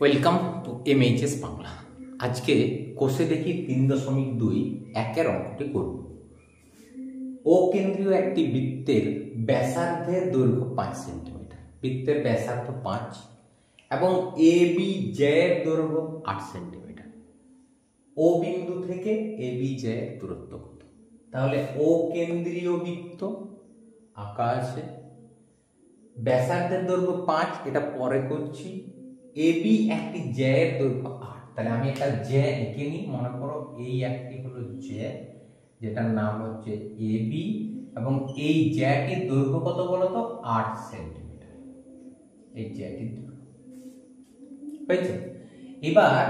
Welcome to এমএইচএস Bangla. আজকে কোষে দেখি 3.2 একের অঙ্কটি করব। ও কেন্দ্রীয় একটি বৃত্তের ব্যাসার্ধের দৈর্ঘ্য 5 সেন্টিমিটার, বৃত্তের ব্যাসার্ধ 5 এবং এ বি জের দৈর্ঘ্য 8 সেন্টিমিটার। ও বিন্দু থেকে এ বি জের দূরত্ব কত? তাহলে ও কেন্দ্রীয় বৃত্ত আঁকা আছে, ব্যাসার্ধের দৈর্ঘ্য 5, এটা পরে করছি। এ বি একটি জ্যায়ের দৈর্ঘ্য 8, তাহলে আমি একটা জ্যা এঁকে নিই। মনে করো এই একটি হলো জ্যা, যেটার নাম হচ্ছে এ বি, এবং এই জ্যাটির দৈর্ঘ্য কত বলো তো? 8 সেন্টিমিটার। এই জ্যাটির দৈর্ঘ্য হয়েছে। এবার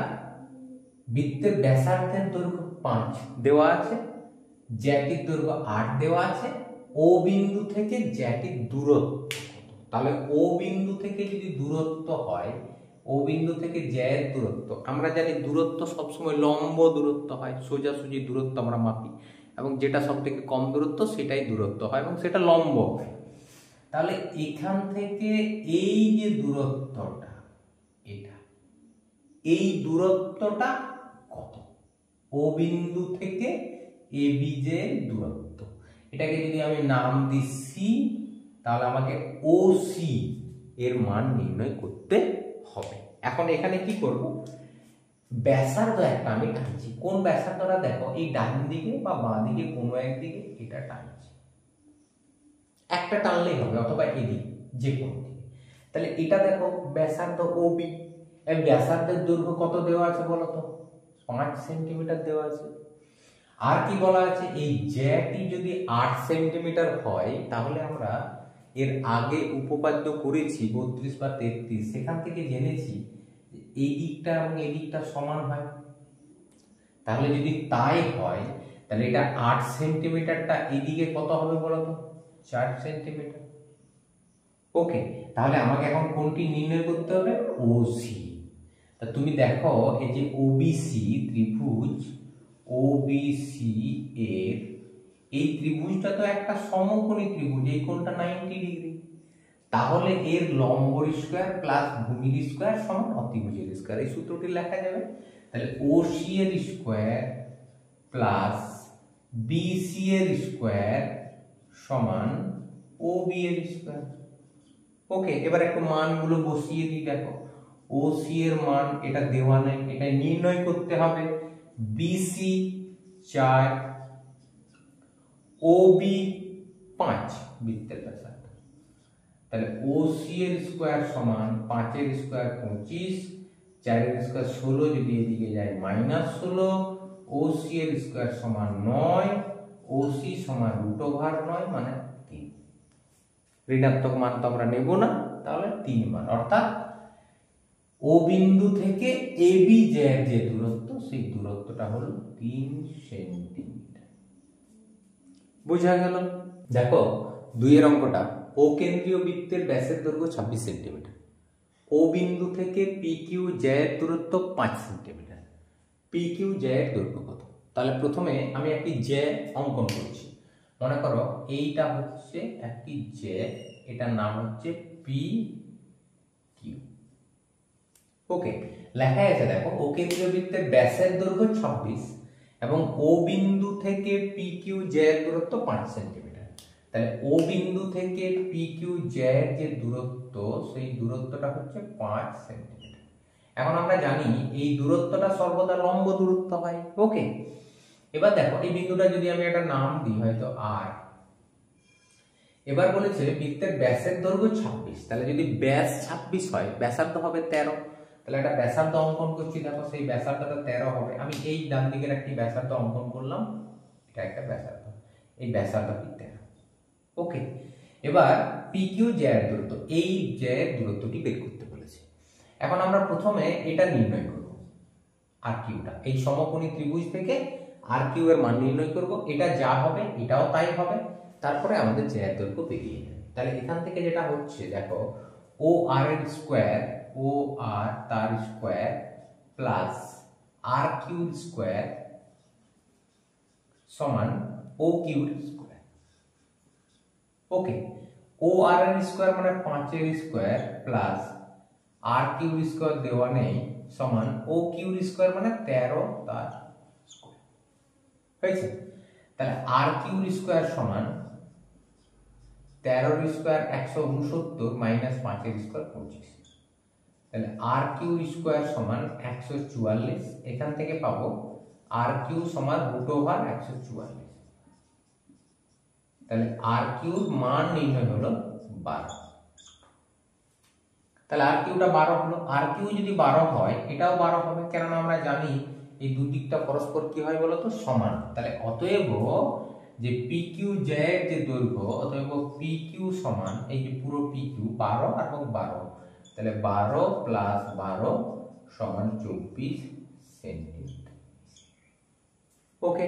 বৃত্তের ব্যাসার্ধের দৈর্ঘ্য 5 দেওয়া আছে, জ্যাটির দৈর্ঘ্য 8 দেওয়া আছে। ও বিন্দু থেকে জ্যাটির দূরত্ব, তাহলে ও বিন্দু থেকে যদি দূরত্ব হয়, ও বিন্দু থেকে জ্যায়ের দূরত্ব, আমরা জানি দূরত্ব সবসময় লম্ব দূরত্ব হয়, সোজাসুজি দূরত্ব আমরা মাপি, এবং যেটা সব থেকে কম দূরত্ব সেটাই দূরত্ব হয় এবং সেটা লম্ব হয়। তাহলে এখান থেকে এই যে দূরত্বটা, এটা এই দূরত্বটা কত? ও বিন্দু থেকে এ বি যে দূরত্ব, এটাকে যদি আমি নাম দিই সি, তাহলে আমাকে ও সি এর মান নির্ণয় করতে হবে। এখন এখানে কি করব? ব্যাসার্ধ একটা আমি টানছি। কোন ব্যাসার্ধটা? দেখো এই ডান দিকে বা বাঁ দিকে কোনো একদিকে এটা টানছি, একটা টানলেই হবে, অথবা এদিকে যে কোনো দিকে। তাহলে এটা দেখো ব্যাসার্ধ ও বি, এই ব্যাসার্ধের দৈর্ঘ্য কত দেওয়া আছে বলো তো? 5 সেন্টিমিটার দেওয়া আছে। আর কি বলা আছে? এই জ্যাটি যদি 8 সেন্টিমিটার হয়, তাহলে আমরা এর আগে উপপাদ্য করেছি 32 বা 33, সেখান থেকে জেনেছি এই দিকটা এবং এই দিকটা সমান হয়। তাহলে যদি তাই হয়, তাহলে এটা 8 সেন্টিমিটারটা এইদিকে কত হবে বলো তো? 4 সেন্টিমিটার। ওকে, তাহলে আমাকে এখন কোনটি নির্ণয় করতে হবে? ওসি। তা তুমি দেখো এই যে ওবিসি ত্রিভুজ, ওবিসি এর এই ত্রিভুজটা তো একটা সমকোণী ত্রিভুজ, এই কোণটা 90 ডিগ্রি। তাহলে এর লম্বর স্কয়ার প্লাস ভূমির স্কয়ার সমান অতিভুজের স্কয়ার, এই সূত্রটি লেখা যাবে। তাহলে ওসি এর স্কয়ার প্লাস বিসি এর স্কয়ার সমান ওবি এর স্কয়ার। ওকে, এবার একটু মানগুলো বসিয়ে দিই। দেখো ওসি এর মান এটা দেওয়া নেই, এটা নির্ণয় করতে হবে। বিসি 4, ওবি 5 বৃত্তের ব্যাসার্ধ। তাহলে ওসি এর স্কয়ার সমান 5 এর স্কয়ার 25, 4 এর স্কয়ার 16, যদি এদিকে যায় -16। ওসি এর স্কয়ার সমান 9, ওসি সমান √9 মানে 3। ঋণাত্মক মান তো আমরা নেব না, তাহলে 3 মান, অর্থাৎ ও বিন্দু থেকে এ বি এর যে দূরত্ব, সেই দূরত্বটা হলো 3 সেন্টিমিটার। বোঝা গেল? দেখো 2 এর অঙ্কটা, ও কেন্দ্রীয় বৃত্তের ব্যাসের দৈর্ঘ্য 26 সেন্টিমিটার, ও বিন্দু থেকে পি কিউ এর দূরত্ব 5 সেন্টিমিটার। পি কিউ এর দৈর্ঘ্য কত? তাহলে প্রথমে আমি একটি জ্যা অঙ্কন করছি। মনে করো এইটা হচ্ছে একটি জ্যা, এটার নাম হচ্ছে পি কিউ। ওকে, লেখা আছে দেখো ও কেন্দ্রীয় বৃত্তের ব্যাসের দৈর্ঘ্য 26 এবং ও বিন্দু থেকে পি কিউ এর দূরত্ব 5 সেন্টিমিটার। তাহলে ও বিন্দু থেকে পি কিউ এর যে দূরত্ব, সেই দূরত্বটা হচ্ছে 5 সেন্টিমিটার। এখন আমরা জানি এই দূরত্বটা সর্বদা লম্ব দূরত্ব হয়। ওকে, এবার দেখো এই বিন্দুটা যদি আমি একটা নাম দিই, হয়তো আর। এবার বলেছে বৃত্তের ব্যাসের দৈর্ঘ্য 26, তাহলে যদি ব্যাস 26 হয়, ব্যাসার্ধ হবে 13। তাহলে একটা ব্যাসার্ধ অঙ্কন করছি, দেখো সেই ব্যাসার্ধটা 13 হবে। আমি এই ডান দিকের একটি ব্যাসার্ধ অঙ্কন করলাম, এটা একটা ব্যাসার্ধ, এই ব্যাসার্ধটি 13। ওকে, এবার পি কিউ এর দূরত্ব, এই এর দূরত্বটি বের করতে বলেছে। এখন আমরা প্রথমে এটা নির্ণয় করব, আর কিউটা, এই সমকোণী ত্রিভুজ থেকে আর কিউ এর মান নির্ণয় করব। এটা যা হবে এটাও তাই হবে, তারপরে আমাদের এর দৈর্ঘ্য বেরিয়ে যাবে। তাহলে এখান থেকে যেটা হচ্ছে, দেখো ও আর এর স্কয়ার, ও আর তার স্কয়ার প্লাস আর কিউর স্কয়ার সমান ও কিউর স্কয়ার। ওকে, ও আর এর স্কয়ার মানে 5 এর স্কয়ার প্লাস আর কিউব স্কোয়ার দেওয়া নেই সমান ও কিউব স্কোয়ার মানে 13 তার স্কোয়ার হয়েছে। তাহলে আর কিউব স্কোয়ার সমান 13 স্কোয়ার 169 মাইনাস 5 স্কোয়ার 25। তাহলে আর কিউব স্কোয়ার সমান 144। এখান থেকে পাবো আর কিউব সমান √144। তাহলে আর কিউব মান নির্ণয় হলো 12। তাহলে আর কিউটা 12 হলো। আর কিউ যদি 12 হয় এটাও 12 হবে, কেননা আমরা জানি এই দুই দিকটা পরস্পর কি হয় বলতো সমান। তাহলে অতএব যে পি কিউ জেড যে দৈর্ঘ্য, অতএব পি কিউ সমান এই যে পুরো পি কিউ 12 এবং 12, তাহলে 12 প্লাস 12 সমান 24 সেন্টিমিটার। ওকে।